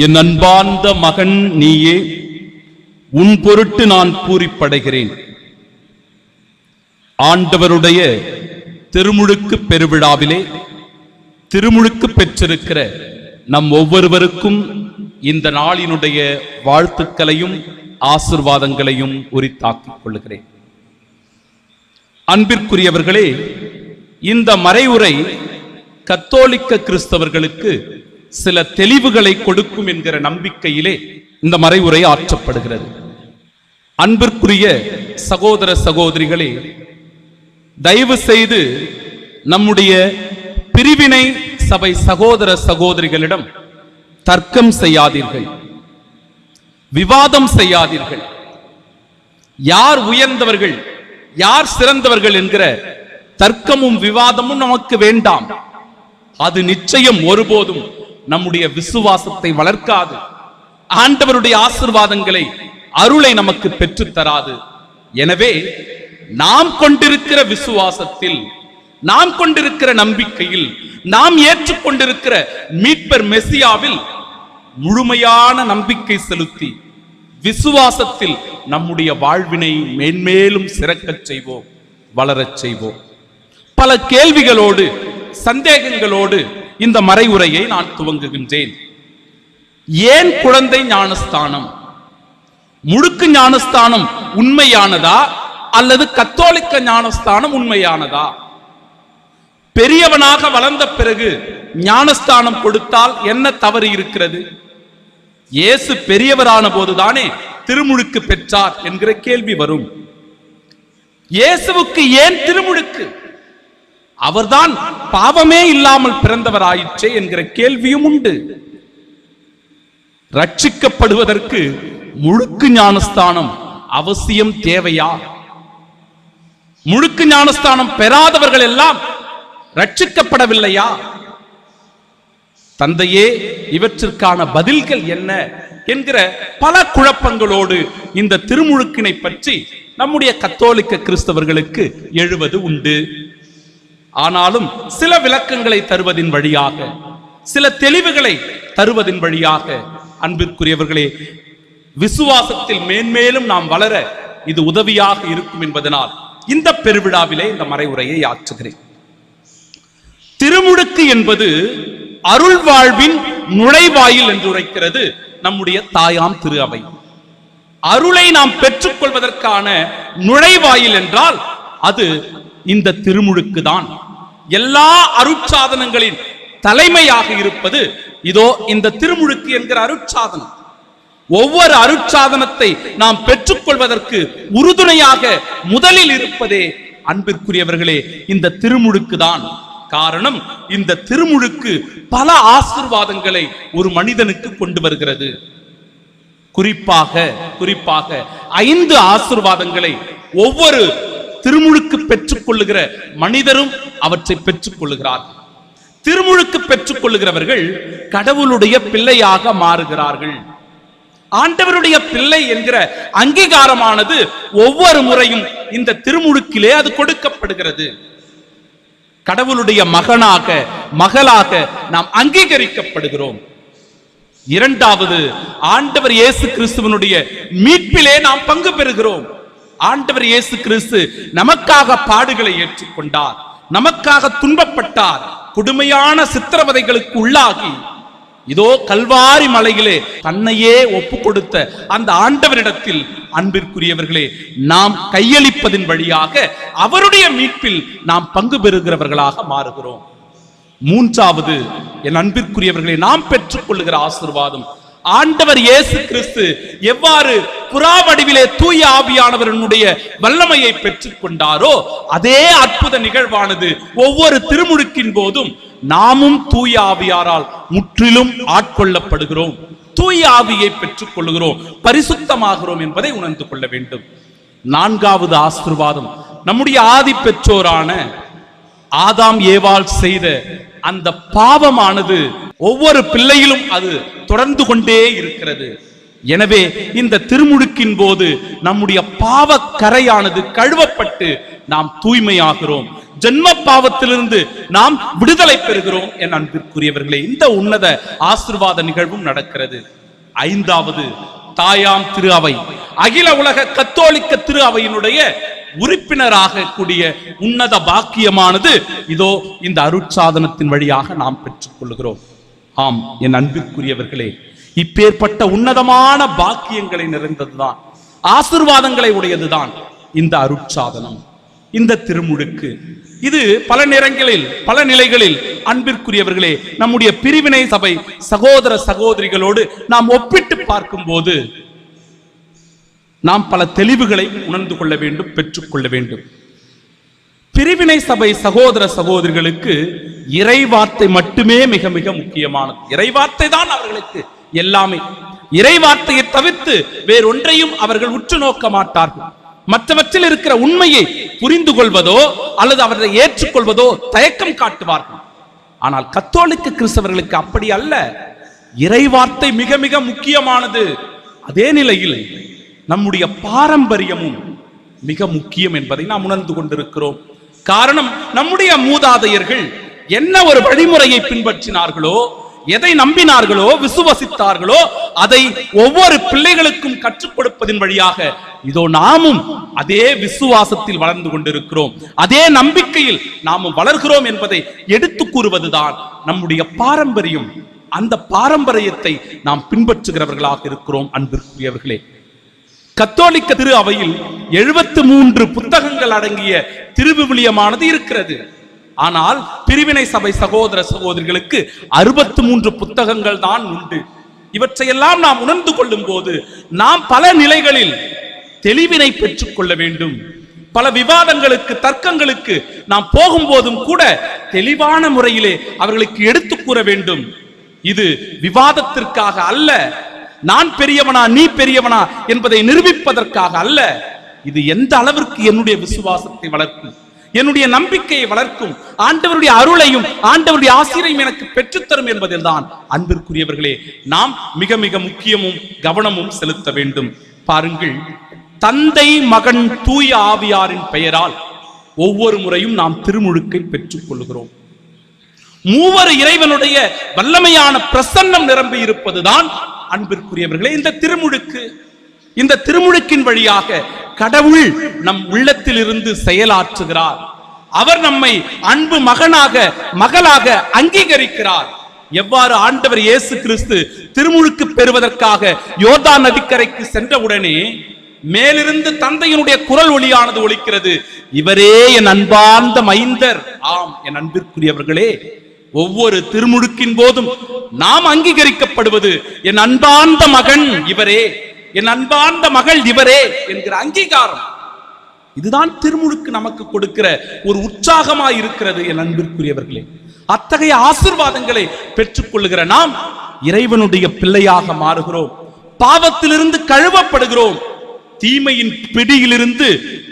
என் அன்பார்ந்த மகன் நீயே, உன் பொருட்டு நான் பூரிப்படைகிறேன். ஆண்டவருடைய திருமுழுக்கு பெருவிழாவிலே திருமுழுக்கு பெற்றிருக்கிற நம் ஒவ்வொருவருக்கும் இந்த நாளினுடைய வாழ்த்துக்களையும் ஆசீர்வாதங்களையும் உரித்தாக்கிக் கொள்கிறேன். அன்பிற்குரியவர்களே, இந்த மறைவுரை கத்தோலிக்க கிறிஸ்தவர்களுக்கு சில தெளிவுகளை கொடுக்கும் என்கிற நம்பிக்கையிலே இந்த மறைவுரை ஆற்றப்படுகிறது. அன்பிற்குரிய சகோதர சகோதரிகளே, தயவு செய்து நம்முடைய பிரிவினை சபை சகோதர சகோதரிகளிடம் தர்க்கம் செய்யாதீர்கள், விவாதம் செய்யாதீர்கள். யார் உயர்ந்தவர்கள், யார் சிறந்தவர்கள் என்கிற தர்க்கமும் விவாதமும் நமக்கு வேண்டாம். அது நிச்சயம் ஒருபோதும் நம்முடைய விசுவாசத்தை வளர்க்காது. ஆண்டவருடைய ஆசீர்வாதங்களை, அருளை நமக்கு பெற்றுத் தராது. எனவே நாம் கொண்டிருக்கிற விசுவாசத்தில், நாம் கொண்டிருக்கிற நம்பிக்கையில், நாம் ஏற்றுக்கொண்டிருக்கிற மீட்பர் மெசியாவில் முழுமையான நம்பிக்கை செலுத்தி விசுவாசத்தில் நம்முடைய வாழ்வினை மேன்மேலும் சிறக்கச் செய்வோம், வளரச் செய்வோம். பல கேள்விகளோடு, சந்தேகங்களோடு இந்த மறைவுரையை நான் துவங்குகின்றேன். ஏன் குழந்தை ஞானஸ்தானம்? முழுக்கு ஞானஸ்தானம் உண்மையானதா அல்லது கத்தோலிக்க ஞானஸ்தானம் உண்மையானதா? பெரியவனாக வளர்ந்த பிறகு ஞானஸ்தானம் கொடுத்தால் என்ன தவறு இருக்கிறது? இயேசு பெரியவரான போதுதானே திருமுழுக்கு பெற்றார் என்கிற கேள்வி வரும். இயேசுவுக்கு ஏன் திருமுழுக்கு? அவர்தான் பாவமே இல்லாமல் பிறந்தவராயிற்றே என்கிற கேள்வியும் உண்டு. ரட்சிக்கப்படுவதற்கு முழுக்கு ஞானஸ்தானம் அவசியம் தேவையா? முழுக்கு ஞானஸ்தானம் பெறாதவர்கள் எல்லாம் ரட்சிக்கப்படவில்லையா? தந்தையே, இவற்றிற்கான பதில்கள் என்ன என்கிற பல குழப்பங்களோடு இந்த திருமுழுக்கினை பற்றி நம்முடைய கத்தோலிக்க கிறிஸ்தவர்களுக்கு எழுவது உண்டு. ஆனாலும் சில விளக்கங்களை தருவதின் வழியாக, சில தெளிவுகளை தருவதின் வழியாக, அன்பிற்குரியவர்களே, விசுவாசத்தில் மேன்மேலும் நாம் வளர இது உதவியாக இருக்கும் என்பதனால் இந்த பெருவிழாவிலே இந்த மறைவுரையை ஆற்றுகிறேன். திருமுழுக்கு என்பது அருள் வாழ்வின் நுழைவாயில் என்று உரைக்கிறது நம்முடைய தாயாம் திரு அவை. அருளை நாம் பெற்றுக் கொள்வதற்கான நுழைவாயில் என்றால் அது இந்த திருமுழுக்கு தான். எல்லா அருட்சாதனங்களின் தலைமையாக இருப்பது இதோ இந்த திருமுழுக்கு என்கிற அருட்சாதனம். ஒவ்வொரு அருட்சாதனத்தை நாம் பெற்றுக் கொள்வதற்கு உறுதுணையாக முதலில் இருப்பதே, அன்பிற்குரியவர்களே, இந்த திருமுழுக்கு தான். காரணம், இந்த திருமுழுக்கு பல ஆசீர்வாதங்களை ஒரு மனிதனுக்கு கொண்டு வருகிறது. குறிப்பாக 5 ஆசீர்வாதங்களை ஒவ்வொரு திருமுழுக்கு பெற்றுக் கொள்ளுகிற மனிதரும் அவற்றை பெற்றுக் கொள்ளுகிறார். திருமுழுக்கு பெற்றுக் கொள்ளுகிறவர்கள் கடவுளுடைய பிள்ளையாக மாறுகிறார்கள். ஆண்டவருடைய பிள்ளை என்கிற அங்கீகாரமானது ஒவ்வொரு முறையும் இந்த திருமுழுக்கிலே அது கொடுக்கப்படுகிறது. கடவுளுடைய மகனாக, மகளாக நாம் அங்கீகரிக்கப்படுகிறோம். இரண்டாவது, ஆண்டவர் இயேசு கிறிஸ்துவனுடைய மீட்பிலே நாம் பங்கு பெறுகிறோம். ஆண்டவர் இயேசு கிறிஸ்து நமக்காக பாடுகளை ஏற்றுக்கொண்டார், நமக்காக துன்பப்பட்டார், கொடுமையான சித்திரவதைகளுக்கு உள்ளாகி இதோ கல்வாரி மலையிலே தன்னையே ஒப்பு கொடுத்த அந்த ஆண்டவரிடத்தில், அன்பிற்குரியவர்களே, நாம் கையளிப்பதின் வழியாக அவருடைய மீட்பில் நாம் பங்கு பெறுகிறவர்களாக மாறுகிறோம். மூன்றாவது, என் அன்பிற்குரியவர்களே, நாம் பெற்றுக் கொள்ளுகிற ஆசீர்வாதம், ஆண்டவர் இயேசு கிறிஸ்து எவ்வாறு புறாவடிவிலே தூய ஆவியானவருடைய வல்லமையை பெற்றுக் கொண்டாரோ அதே அற்புத நிகழ்வானது ஒவ்வொரு திருமுழுக்கின் போதும் நாமும் தூய ஆவியாரால் முற்றிலும் ஆட்கொள்ளப்படுகிறோம், தூய ஆவியை பெற்றுக் கொள்ளுகிறோம், பரிசுத்தமாகிறோம் என்பதை உணர்ந்து கொள்ள வேண்டும். நான்காவது ஆசீர்வாதம், நம்முடைய ஆதி பெற்றோரான ஆதாம் ஏவாள் செய்த அந்த பாவமானது ஒவ்வொரு பிள்ளையிலும் அது தொடர்ந்து கொண்டே இருக்கிறது. எனவே இந்த திருமுழுக்கின் போது நம்முடைய பாவ கரையானது கழுவப்பட்டு நாம் தூய்மையாகிறோம், ஜென்ம பாவத்திலிருந்து நாம் விடுதலை பெறுகிறோம். என் அன்பிற்குரியவர்களே, இந்த உன்னத ஆசீர்வாத நிகழ்வும் நடக்கிறது. ஐந்தாவது, தாயாம் திரு அவை, அகில உலக கத்தோலிக்க திரு அவையினுடைய உறுப்பினராக கூடிய உன்னத பாக்கியமானது இதோ இந்த அருட்சாதனத்தின் வழியாக நாம் பெற்றுக் கொள்கிறோம். ஆம் என் அன்பிற்குரியவர்களே, இப்பேற்பட்ட உன்னதமான பாக்கியங்களை நிறைந்ததுதான், ஆசீர்வாதங்களை உடையதுதான் இந்த அருட்சாதனம், இந்த திருமுழுக்கு. இது பல நேரங்களில் பல நிலைகளில் அன்பிற்குரியவர்களே நம்முடைய பிரிவினை சபை சகோதர சகோதரிகளோடு நாம் ஒப்பிட்டு பார்க்கும் போது நாம் பல தெளிவுகளை உணர்ந்து கொள்ள வேண்டும், பெற்றுக்கொள்ள வேண்டும். பிரிவினை சபை சகோதர சகோதரிகளுக்கு இறைவார்த்தை மட்டுமே மிக மிக முக்கியமானது. இறைவார்த்தை தான் அவர்களுக்கு எல்லாமே. இறைவார்த்தையை தவிர்த்து வேறொன்றையும் அவர்கள் உற்று நோக்க மாட்டார்கள். மற்றவற்றில் இருக்கிற உண்மையை புரிந்து கொள்வதோ அல்லது அவரை ஏற்றுக்கொள்வதோ தயக்கம் காட்டுவார்கள். ஆனால் கத்தோலிக்க கிறிஸ்தவர்களுக்கு அப்படி அல்ல. இறைவார்த்தை மிக மிக முக்கியமானது. அதே நிலையில் நம்முடைய பாரம்பரியமும் மிக முக்கியம் என்பதை நாம் உணர்ந்து கொண்டிருக்கிறோம். காரணம், நம்முடைய மூதாதையர்கள் என்ன ஒரு வழிமுறையை பின்பற்றினார்களோ, எதை நம்பினார்களோ, விசுவசித்தார்களோ, அதை ஒவ்வொரு பிள்ளைகளுக்கும் கற்றுக் கொடுப்பதின் வழியாக இதோ நாமும் அதே விசுவாசத்தில் வளர்ந்து கொண்டிருக்கிறோம், அதே நம்பிக்கையில் நாமும் வளர்கிறோம் என்பதை எடுத்து கூறுவதுதான் நம்முடைய பாரம்பரியம். அந்த பாரம்பரியத்தை நாம் பின்பற்றுகிறவர்களாக இருக்கிறோம். அன்பிற்குரியவர்களே, கத்தோலிக்க திரு அவையில் 73 புத்தகங்கள் அடங்கிய திருவிவிலியமானது இருக்கிறது. ஆனால் பிரிவினை சபை சகோதர சகோதரிகளுக்கு 63 புத்தகங்கள் தான் உண்டு. இவற்றையெல்லாம் நாம் உணர்ந்து கொள்ளும் போது நாம் பல நிலைகளில் தெளிவினை பெற்றுக் கொள்ள வேண்டும். பல விவாதங்களுக்கு, தர்க்கங்களுக்கு நாம் போகும்போதும் கூட தெளிவான முறையிலே அவர்களுக்கு எடுத்துக் கூற வேண்டும். இது விவாதத்திற்காக அல்ல, நான் பெரியவனா நீ பெரியவனா என்பதை நிரூபிப்பதற்காக அல்ல. இது எந்த அளவிற்கு என்னுடைய விசுவாசத்தை வளர்க்கும், என்னுடைய நம்பிக்கையை வளர்க்கும், ஆண்டவருடைய அருளையும் ஆண்டவருடைய ஆசீரையும் எனக்கு பெற்றுத்தரும் என்பதில் தான் அன்பிற்குரியவர்களே நாம் மிக மிக முக்கியமும் கவனமும் செலுத்த வேண்டும். பாருங்கள், தந்தை மகன் தூய ஆவியாரின் பெயரால் ஒவ்வொரு முறையும் நாம் திருமுழுக்கை பெற்றுக் கொள்கிறோம். மூவர் இறைவனுடைய வல்லமையான பிரசன்னம் நிரம்பி இருப்பதுதான் அன்பிற்குரியவர்களே இந்த திருமுழுக்கு. இந்த திருமுழுக்கின் வழியாக கடவுள் நம் உள்ளத்தில் இருந்து செயலாற்றுகிறார். அவர் நம்மை அன்பு மகனாக மகளாக அங்கீகரிக்கிறார். எவ்வாறு ஆண்டவர் இயேசு கிறிஸ்து திருமுழுக்கு பெறுவதற்காக யோர்தான் நதிக்கரைக்கு சென்றவுடனே மேலிருந்து தந்தையினுடைய குரல் ஒலியானது ஒலிக்கிறது, இவரே என் அன்பார்ந்த மைந்தர். ஆம் என் அன்பிற்குரியவர்களே, ஒவ்வொரு திருமுழுக்கின் போதும் நாம் அங்கீகரிக்கப்படுவது என் அன்பார்ந்த மகன் இவரே, என் அன்பார்ந்த மகள் இவரே என்கிற அங்கீகாரம். இதுதான் திருமுழுக்கு நமக்கு கொடுக்கிற ஒரு உற்சாகமாய் இருக்கிறது. என் அன்பிற்குரியவர்களே, அத்தகைய ஆசீர்வாதங்களை பெற்றுக் கொள்ளுகிற நாம் இறைவனுடைய பிள்ளையாக மாறுகிறோம், பாவத்திலிருந்து கழுவப்படுகிறோம், தீமையின் பிடியிலிருந்து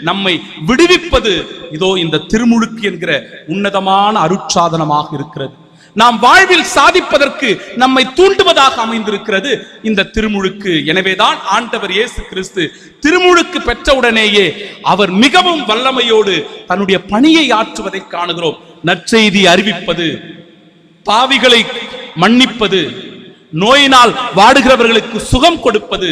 நம்மை விடுவிப்பது இதோ இந்த திருமுழுக்கு என்கிற உன்னதமான அருட்சாதனமாக இருக்கிறது. நாம் வாழ்வில் சாதிப்பதற்கு நம்மை தூண்டுவதாக அமைந்திருக்கிறது இந்த திருமுழுக்கு. எனவேதான் ஆண்டவர் இயேசு கிறிஸ்து திருமுழுக்கு பெற்றவுடனேயே அவர் மிகவும் வல்லமையோடு தன்னுடைய பணியை ஆற்றுவதை காணுகிறோம். நற்செய்தி அறிவிப்பது, பாவிகளை மன்னிப்பது, நோயினால் வாடுகிறவர்களுக்கு சுகம் கொடுப்பது,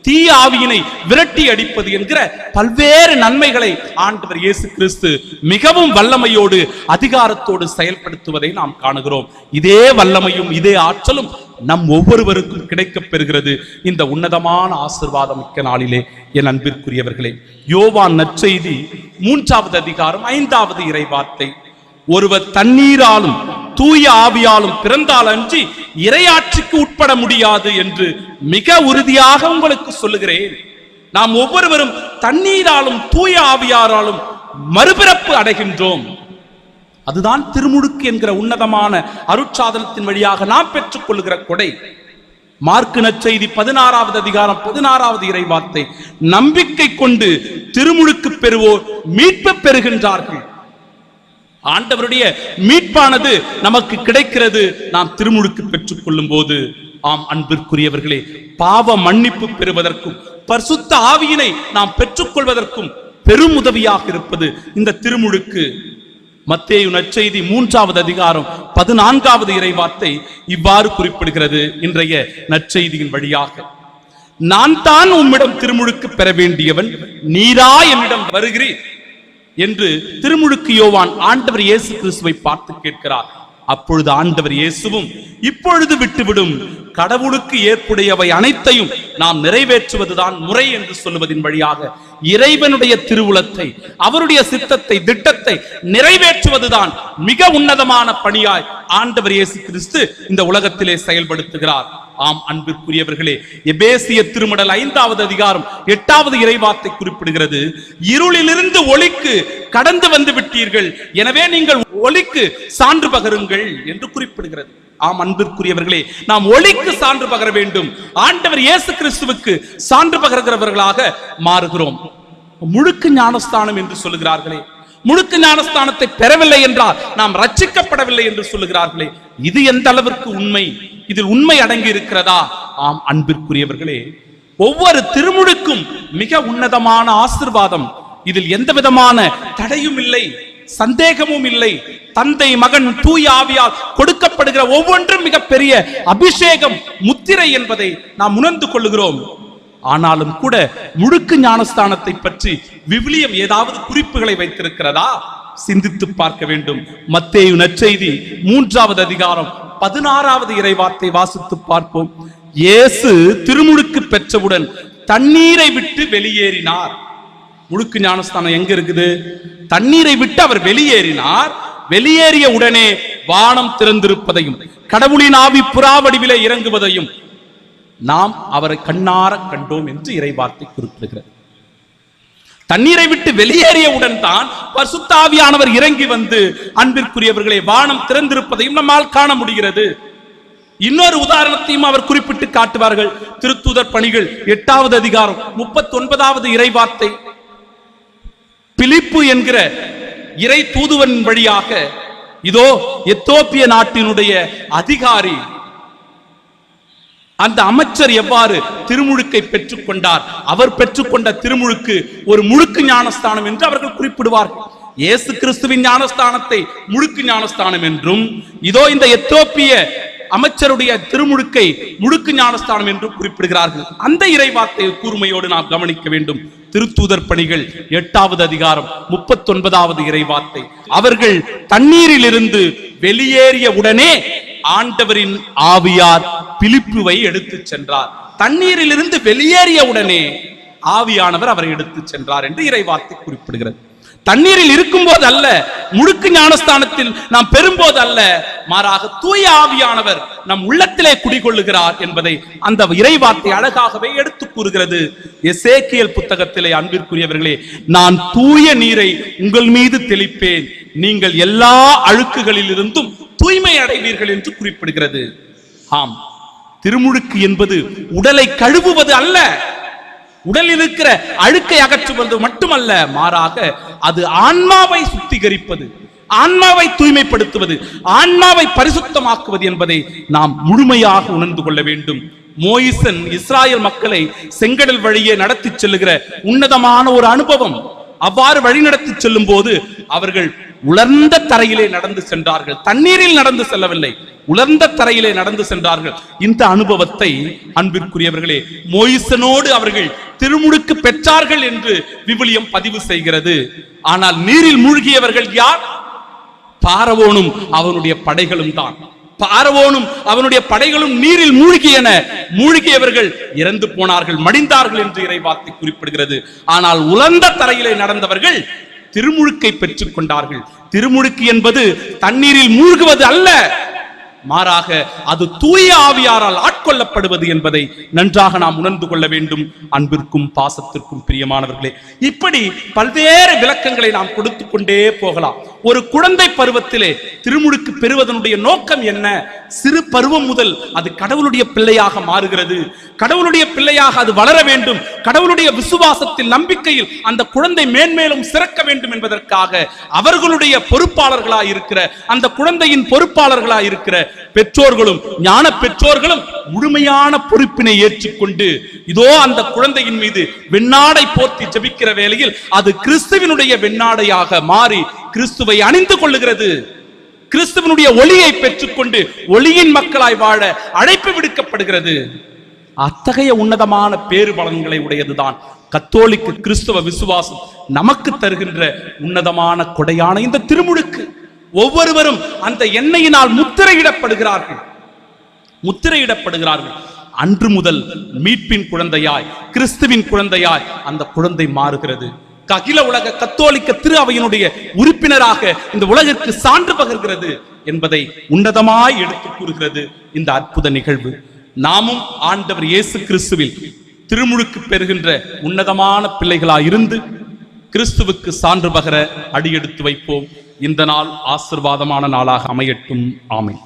தீய ஆவியினை விரட்டி அடிப்பது என்கிற பல்வேறு நன்மைகளை ஆண்டவர் இயேசு கிறிஸ்து மிகவும் வல்லமையோடு அதிகாரத்தோடு செயல்படுத்துவதை நாம் காணுகிறோம். இதே வல்லமையும் இதே ஆற்றலும் நம் ஒவ்வொருவருக்கும் கிடைக்கப் பெறுகிறது இந்த உன்னதமான ஆசீர்வாதம் மிக்க நாளிலே. என் அன்பிற்குரியவர்களே, யோவான் நற்செய்தி 3வது அதிகாரம் 5வது இறைவார்த்தை, ஒருவர் தண்ணீராலும் தூய ஆவியாலும் பிறந்தால் அன்றி இறையாட்சிக்கு உட்பட முடியாது என்று மிக உறுதியாக உங்களுக்கு சொல்லுகிறேன். நாம் ஒவ்வொருவரும் தண்ணீராலும் தூய ஆவியாராலும் மறுபிறப்பு அடைகின்றோம். அதுதான் திருமுழுக்கு என்கிற உன்னதமான அருட்சாதனத்தின் வழியாக நாம் பெற்றுக் கொள்கிற கொடை. மார்க்கு நற்செய்தி 16வது அதிகாரம் 16வது இறைவார்த்தை, நம்பிக்கை கொண்டு திருமுழுக்கு பெறுவோர் மீட்பு பெறுகின்றார்கள். ஆண்டவருடைய மீட்பானது நமக்கு கிடைக்கிறது நாம் திருமுழுக்கு பெற்றுக் கொள்ளும் போது. ஆம் அன்பிற்குரியவர்களே, பாவ மன்னிப்பு பெறுவதற்கும் பரிசுத்த ஆவியினை நாம் பெற்றுக் கொள்வதற்கும் பெரும் உதவியாக இருப்பது இந்த திருமுழுக்கு. மத்தேயு நற்செய்தி 3வது அதிகாரம் 14வது இறைவார்த்தை இவ்வாறு குறிப்பிடுகிறது. இன்றைய நற்செய்தியின் வழியாக, நான் தான் உம்மிடம் திருமுழுக்கு பெற வேண்டியவன், நீரா என்னிடம் வருகிறீர் என்று திருமுழுக்கு யோவான் ஆண்டவர் இயேசு கிறிஸ்துவை பார்த்து கேட்கிறார். அப்பொழுது ஆண்டவர் இயேசுவும், இப்பொழுது விட்டுவிடும், கடவுளுக்கு ஏற்புடையவை அனைத்தையும் நாம் நிறைவேற்றுவதுதான் முறை என்று சொல்லுவதின் வழியாக இறைவனுடைய திருவுளத்தை, அவருடைய சித்தத்தை, திட்டத்தை நிறைவேற்றுவதுதான் மிக உன்னதமான பணியாய் ஆண்டவர் இயேசு கிறிஸ்து இந்த உலகத்திலே செயல்படுத்துகிறார். ஆம் அன்பிற்குரியவர்களே, எபேசியர் திருமடல் 5வது அதிகாரம் 8வது இறைவார்த்தை குறிப்பிடுகிறது, இருளிலிருந்து ஒளிக்கு கடந்து வந்து விட்டீர்கள், எனவே நீங்கள் ஒளிக்கு சான்று பகருங்கள் என்று குறிப்பிடுகிறது. ஆம் அன்பிற்குரியவர்களே, நாம் ஒளிக்கு சான்று பகர வேண்டும். ஆண்டவர் இயேசு கிறிஸ்துவுக்கு சான்று பகர்கிறவர்களாக மாறுகிறோம். முழுக்கு ஞானஸ்தானம் என்று சொல்லுகிறார்களே, முழுக்கு ஞானஸ்தானத்தை பெறவில்லை என்றால் நாம் ரட்சிக்கப்படவில்லை என்று சொல்லுகிறார்களே, இது எந்த அளவிற்கு உண்மை? இதில் உண்மை அடங்கி இருக்கிறதா? ஆம் அன்பிற்குரியவர்களே, ஒவ்வொரு திருமுழுக்கும் மிக உன்னதமான ஆசீர்வாதம். இதில் எந்த விதமான தடையும் இல்லை, சந்தேகமும் இல்லை. தந்தை, மகன், தூய ஆவியால் கொடுக்கப்படுகிற ஒவ்வொன்றும் மிக பெரிய அபிஷேகம், முத்திரை என்பதை நாம் உணர்ந்து கொள்ளுகிறோம். ஆனாலும் கூட முழுக்கு ஞானஸ்தானத்தை பற்றி விவிலியம் ஏதாவது குறிப்புகளை வைத்திருக்கிறதா? சிந்தித்து பார்க்க வேண்டும். மத்தேயு நற்செய்தி 3வது அதிகாரம் 16வது இறைவார்த்தை வாசித்து பார்ப்போம். இயேசு திருமுழுக்கு பெற்றவுடன் தண்ணீரை விட்டு வெளியேறினார். முழுக்கு ஞானஸ்தானம் எங்க இருக்குது? தண்ணீரை விட்டு அவர் வெளியேறினார். வெளியேறிய உடனே வானம் திறந்திருப்பதையும் கடவுளின் ஆவி புறா வடிவிலே இறங்குவதையும் நாம் அவரை கண்ணார கண்டோம் என்று இறைவார்த்தை குறிப்பிடுகிறது. தண்ணீரை விட்டு வெளியேறியவுடன் தான் பரிசுத்த ஆவியானவர் இறங்கி வந்து, அன்பிற்குரியவர்களே, வானம் திறந்திருப்பதையும் நம்மால் காண முடிகிறது. இன்னொரு உதாரணத்தையும் அவர் குறிப்பிட்டு காட்டுவார்கள். திருத்தூதர் பணிகள் 8வது அதிகாரம் 39வது இறைவார்த்தை, பிலிப்பு என்கிற இறை தூதுவன் வழியாக, இதோ எத்தோப்பிய நாட்டினுடைய அதிகாரி, அந்த அமைச்சர் எவ்வாறு திருமுழுக்கை பெற்றுக் கொண்டார், அவர் பெற்றுக்கொண்ட திருமுழுக்கு ஒரு முழுக்கு ஞானஸ்தானம் என்று அவர்கள் குறிப்பிடுவார்கள். இயேசு கிறிஸ்துவின் ஞானஸ்தானத்தை முழுக்கு ஞானஸ்தானம் என்றும், இதோ இந்த எத்தோப்பிய அமைச்சருடைய திருமுழுக்கை முழுக்கு ஞானஸ்தானம் என்று குறிப்பிடுகிறார்கள். அந்த இறைவார்த்தை கூர்மையோடு நாம் கவனிக்க வேண்டும். திருத்தூதர் பணிகள் 8வது அதிகாரம் 39வது இறைவார்த்தை, அவர்கள் தண்ணீரில் இருந்து வெளியேறிய உடனே ஆண்டவரின் ஆவியார் பிலிப்புவை எடுத்து சென்றார். தண்ணீரில் இருந்து வெளியேறிய உடனே ஆவியானவர் அவரை எடுத்து சென்றார் என்று இறைவார்த்தை குறிப்பிடுகிறது. தண்ணீரில் இருக்கும் போது அல்ல, முழுக்கு ஞானஸ்தானத்தில் நாம் பெறும்போது அல்ல, மாறாக தூய ஆவியானவர் நம் உள்ளத்திலே குடிகொள்ளுகிறார் என்பதை அந்த இறைவார்த்தை அழகாகவே எடுத்து கூறுகிறது. எசேக்கியேல் புத்தகத்திலே, அன்பிற்குரியவர்களே, நான் தூய நீரை உங்கள் மீது தெளிப்பேன், நீங்கள் எல்லா அழுக்குகளில் இருந்தும் தூய்மை அடைவீர்கள் என்று குறிப்பிடுகிறது. ஆம், திருமுழுக்கு என்பது உடலை கழுவுவது அல்ல, உடலில் இருக்கிற அழுக்கை அகற்றுவது மட்டுமல்ல, மாறாக அது ஆன்மாவை சுத்திகரிப்பது, ஆன்மாவை தூய்மைப்படுத்துவது, ஆன்மாவை பரிசுத்தமாக்குவது என்பதை நாம் முழுமையாக உணர்ந்து கொள்ள வேண்டும். மோயிசன் இஸ்ராயல் மக்களை செங்கடல் வழியே நடத்தி செல்லுகிற உன்னதமான ஒரு அனுபவம். அவ்வாறு வழிநடத்தி செல்லும் போது அவர்கள் உலர்ந்த தரையிலே நடந்து சென்றார்கள், தண்ணீரில் நடந்து செல்லவில்லை, உலர்ந்த தரையிலே நடந்து சென்றார்கள். இந்த அனுபவத்தை, அன்பிற்குரியவர்களே, மோயிசனோடு அவர்கள் திருமுழுக்கு பெற்றார்கள் என்று விவிலியம் பதிவு செய்கிறது. ஆனால் நீரில் மூழ்கியவர்கள் யார்? பார்வோனும் அவனுடைய படைகளும் தான். பார்வோனும் அவனுடைய படைகளும் நீரில் மூழ்கியன. மூழ்கியவர்கள் இறந்து போனார்கள், மடிந்தார்கள் என்று இறைவார்த்தை குறிப்பிடுகிறது. ஆனால் உலர்ந்த தரையிலே நடந்தவர்கள் திருமுழுக்கை பெற்றுக் கொண்டார்கள். திருமுழுக்கு என்பது தண்ணீரில் மூழ்குவது அல்ல, மாறாக அது தூய ஆவியாரால் ஆட்கொள்ளப்படுவது என்பதை நன்றாக நாம் உணர்ந்து கொள்ள வேண்டும். அன்பிற்கும் பாசத்திற்கும் பிரியமானவர்களே, இப்படி பல்வேறு விளக்கங்களை நாம் கொடுத்து கொண்டே போகலாம். ஒரு குழந்தை பருவத்திலே திருமுழுக்கு பெறுவதனுடைய நோக்கம் என்ன? சிறு பருவம் முதல் அது கடவுளுடைய பிள்ளையாக மாறுகிறது. கடவுளுடைய பிள்ளையாக அது வளர வேண்டும். கடவுளுடைய விசுவாசத்தில் நம்பிக்கையில் அந்த குழந்தை மேன்மேலும் சிறக்க வேண்டும் என்பதற்காக அவர்களுடைய பொறுப்பாளர்களாய் இருக்கிற அந்த குழந்தையின் பொறுப்பாளர்களாய் இருக்கிற பெற்றோர்களும் ஞான பெற்றோர்களும் முழுமையான பொறுப்பினை ஏற்றுக்கொண்டு இதோ அந்த குழந்தையின் மீது வெண்ணாடை போர்த்தி ஜெபிக்கிற வேளையில் அது கிறிஸ்துவினுடைய வெண்ணாடையாக மாறி கிறிஸ்துவை அணிந்து கொள்ளுகிறது. கிறிஸ்துவனுடைய ஒளியை பெற்றுக்கொண்டு ஒளியின் மக்களாய் வாழ அழைப்பு விடுக்கப்படுகிறது. அத்தகைய உன்னதமான பேறு பலன்களை உடையதுதான் கத்தோலிக்க கிறிஸ்துவ விசுவாசம் நமக்கு தருகின்ற உன்னதமான கொடையான இந்த திருமுழுக்கு. ஒவ்வொருவரும் அந்த எண்ணெயினால் முத்திரையிடப்படுகிறார்கள். அன்று முதல் மீட்பின் குழந்தையாய் கிறிஸ்துவின் குழந்தையாய் அந்த குழந்தை மாறுகிறது. அகில உலக கத்தோலிக்க திரு அவையினுடைய உறுப்பினராக இந்த உலகிற்கு சான்று பகர்கிறது என்பதை உன்னதமாய் எடுத்து கூறுகிறது இந்த அற்புத நிகழ்வு. நாமும் ஆண்டவர் இயேசு கிறிஸ்துவில் திருமுழுக்கு பெறுகின்ற உன்னதமான பிள்ளைகளாய் இருந்து கிறிஸ்துவுக்கு சான்று பகர அடியெடுத்து வைப்போம். இந்த நாள் ஆசீர்வாதமான நாளாக அமையட்டும். ஆமென்.